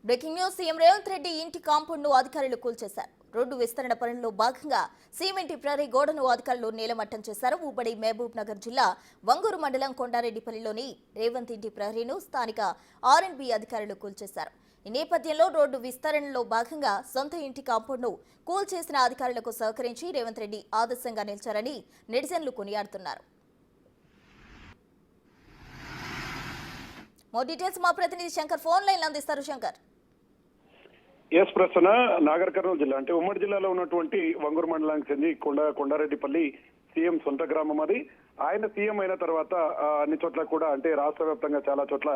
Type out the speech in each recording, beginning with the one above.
Breaking news. CM Revanth Reddy ఇంటి compound ను అధికారులు కూల్చేశారు. రోడ్డు విస్తరణ పనుల్లో భాగంగా సీఎం ఇంటి ప్రహరీ గోడను అధికారులు నేలమట్టం చేశారు. ఉబ్బడి మహబూబ్ నగర్ జిల్లా వంగూరు మండలం కొండారెడ్డిపల్లిలోని రేవంత్ ఇంటి ప్రహరీను స్థానిక ఆర్ఎండ్బి అధికారులు కూల్చేశారు. ఈ నేపథ్యంలో రోడ్డు విస్తరణలో భాగంగా సొంత ఇంటి కాంపౌండ్ ను కూల్చేసిన అధికారులకు సహకరించి రేవంత్ రెడ్డి ఆదర్శంగా నిలిచారని నెటిజన్లు కొనియాడుతున్నారు. మోర్ డీటెయిల్స్ మా ప్రతినిధి శంకర్ ఫోన్ లైన్ అందిస్తారు. శంకర్. ఎస్ ప్రసన్న, నాగర్ కర్నూలు జిల్లా అంటే ఉమ్మడి జిల్లాలో ఉన్నటువంటి వంగూరు మండలానికి చెంది కొండారెడ్డిపల్లి సీఎం సొంత గ్రామం. అది ఆయన సీఎం అయిన తర్వాత అన్ని చోట్ల కూడా అంటే రాష్ట్ర వ్యాప్తంగా చాలా చోట్ల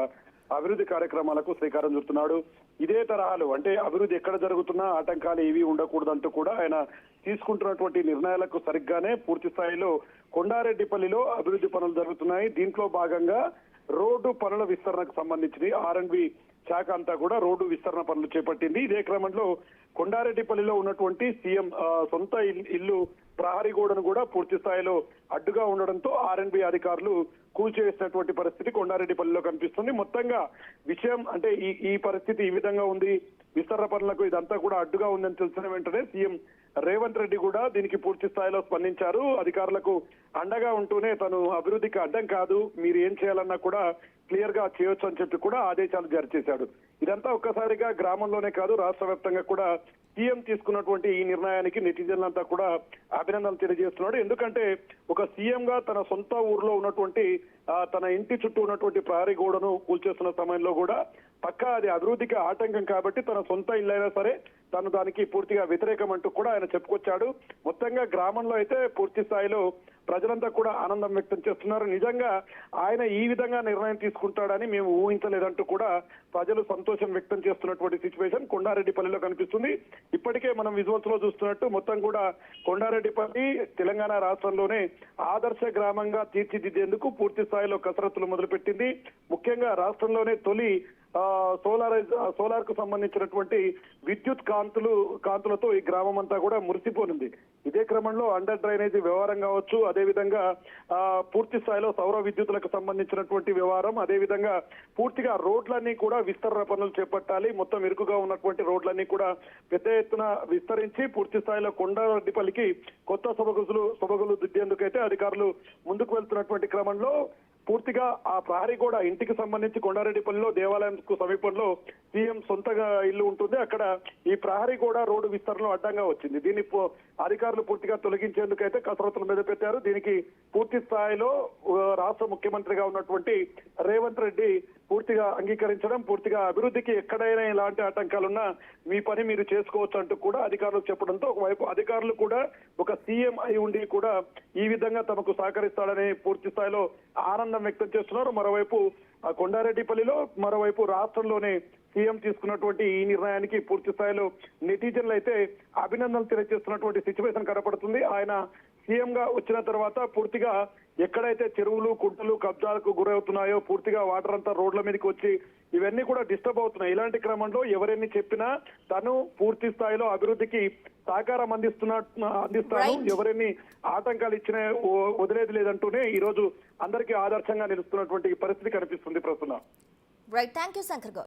అభివృద్ధి కార్యక్రమాలకు శ్రీకారం చుడుతున్నాడు. ఇదే తరహాలు అంటే అభివృద్ధి ఎక్కడ జరుగుతున్నా ఆటంకాలు ఏవి ఉండకూడదంటూ కూడా ఆయన తీసుకుంటున్నటువంటి నిర్ణయాలకు సరిగ్గానే పూర్తి స్థాయిలో కొండారెడ్డిపల్లిలో అభివృద్ధి పనులు జరుగుతున్నాయి. దీంట్లో భాగంగా రోడ్డు పనుల విస్తరణకు సంబంధించి ఆర్ఎండ్బి శాఖ అంతా కూడా రోడ్డు విస్తరణ పనులు చేపట్టింది. ఇదే క్రమంలో కొండారెడ్డిపల్లిలో ఉన్నటువంటి సీఎం సొంత ఇల్లు ప్రహరీ గోడను కూడా పూర్తి స్థాయిలో అడ్డుగా ఉండడంతో ఆర్ఎండ్బి అధికారులు కూల్చేసినటువంటి పరిస్థితి కొండారెడ్డిపల్లిలో కనిపిస్తుంది. మొత్తంగా విషయం అంటే ఈ పరిస్థితి ఈ విధంగా ఉంది, విస్తరణ పనులకు ఇదంతా కూడా అడ్డుగా ఉందని తెలిసిన వెంటనే సీఎం రేవంత్ రెడ్డి కూడా దీనికి పూర్తి స్థాయిలో స్పందించారు. అధికారులకు అండగా ఉంటూనే తను అభివృద్ధికి అడ్డం కాదు, మీరు ఏం చేయాలన్నా కూడా క్లియర్ గా చేయొచ్చు అని చెప్పి కూడా ఆదేశాలు జారీ చేశాడు. ఇదంతా ఒక్కసారిగా గ్రామంలోనే కాదు రాష్ట్ర వ్యాప్తంగా కూడా సీఎం తీసుకున్నటువంటి ఈ నిర్ణయానికి నెటిజన్లంతా కూడా అభినందనలు తెలియజేస్తున్నాడు. ఎందుకంటే ఒక సీఎం గా తన సొంత ఊర్లో ఉన్నటువంటి తన ఇంటి చుట్టూ ఉన్నటువంటి ప్రహరీ గోడను కూల్చేస్తున్న సమయంలో కూడా పక్కా అది అభివృద్ధికి ఆటంకం కాబట్టి తన సొంత ఇల్లైనా సరే తను దానికి పూర్తిగా వ్యతిరేకం అంటూ కూడా ఆయన చెప్పుకొచ్చాడు. మొత్తంగా గ్రామంలో అయితే పూర్తి స్థాయిలో ప్రజలంతా కూడా ఆనందం వ్యక్తం చేస్తున్నారు. నిజంగా ఆయన ఈ విధంగా నిర్ణయం తీసుకుంటాడని మేము ఊహించలేదంటూ కూడా ప్రజలు సంతోషం వ్యక్తం చేస్తున్నటువంటి సిచ్యువేషన్ కొండారెడ్డిపల్లిలో కనిపిస్తుంది. ఇప్పటికే మనం విజువల్స్ లో చూస్తున్నట్టు మొత్తం కూడా కొండారెడ్డిపల్లి తెలంగాణ రాష్ట్రంలోనే ఆదర్శ గ్రామంగా తీర్చిదిద్దేందుకు పూర్తి స్థాయిలో కసరత్తులు మొదలుపెట్టింది. ముఖ్యంగా రాష్ట్రంలోనే తొలి సోలార్ కు సంబంధించినటువంటి విద్యుత్ కాంతులతో ఈ గ్రామం అంతా కూడా మురిసిపోనుంది. ఇదే క్రమంలో అండర్ డ్రైనేజీ వ్యవహారం కావచ్చు, అదేవిధంగా పూర్తి స్థాయిలో సౌర విద్యుత్తులకు సంబంధించినటువంటి వ్యవహారం, అదేవిధంగా పూర్తిగా రోడ్లన్నీ కూడా విస్తరణ పనులు చేపట్టాలి. మొత్తం ఇరుకుగా ఉన్నటువంటి రోడ్లన్నీ కూడా పెద్ద ఎత్తున విస్తరించి పూర్తి స్థాయిలో కొండారెడ్డిపల్లికి కొత్త సొబగులు దిద్దేందుకైతే అధికారులు ముందుకు వెళ్తున్నటువంటి క్రమంలో పూర్తిగా ఆ ప్రహరీ గోడ ఇంటికి సంబంధించి కొండారెడ్డిపల్లిలో దేవాలయంకు సమీపంలో సీఎం సొంతగా ఇల్లు ఉంటుంది. అక్కడ ఈ ప్రహరీ గోడ రోడ్డు విస్తరణలో అడ్డంగా వచ్చింది. దీన్ని అధికారులు పూర్తిగా తొలగించేందుకైతే కసరత్తులు మీద పెట్టారు. దీనికి పూర్తి స్థాయిలో రాష్ట్ర ముఖ్యమంత్రిగా ఉన్నటువంటి రేవంత్ రెడ్డి పూర్తిగా అంగీకరించడం, పూర్తిగా అభివృద్ధికి ఎక్కడైనా ఇలాంటి ఆటంకాలున్నా మీ పని మీరు చేసుకోవచ్చు అంటూ కూడా అధికారులకు చెప్పడంతో ఒకవైపు అధికారులు కూడా ఒక సీఎం అయి ఉండి కూడా ఈ విధంగా తమకు సహకరిస్తాడని పూర్తి స్థాయిలో ఆనందం వ్యక్తం చేస్తున్నారు. మరోవైపు కొండారెడ్డిపల్లిలో, మరోవైపు రాష్ట్రంలోనే సీఎం తీసుకున్నటువంటి ఈ నిర్ణయానికి పూర్తి స్థాయిలో నెటిజన్లు అయితే అభినందనలు తెలియజేస్తున్నటువంటి సిచ్యువేషన్ కనపడుతుంది. ఆయన సీఎం గా వచ్చిన తర్వాత పూర్తిగా ఎక్కడైతే చెరువులు కుంటలు కబ్జాలకు గురవుతున్నాయో పూర్తిగా వాటర్ అంతా రోడ్ల మీదకి వచ్చి ఇవన్నీ కూడా డిస్టర్బ్ అవుతున్నాయి. ఇలాంటి క్రమంలో ఎవరెన్ని చెప్పినా తను పూర్తి స్థాయిలో అభివృద్ధికి సహకారం అందిస్తాను, ఎవరెన్ని ఆటంకాలు ఇచ్చినా వదిలేది లేదంటూనే ఈ రోజు అందరికీ ఆదర్శంగా నిలుస్తున్నటువంటి పరిస్థితి కనిపిస్తుంది. ప్రస్తుతం రైట్, థాంక్యూ శంకర్ గౌడ్.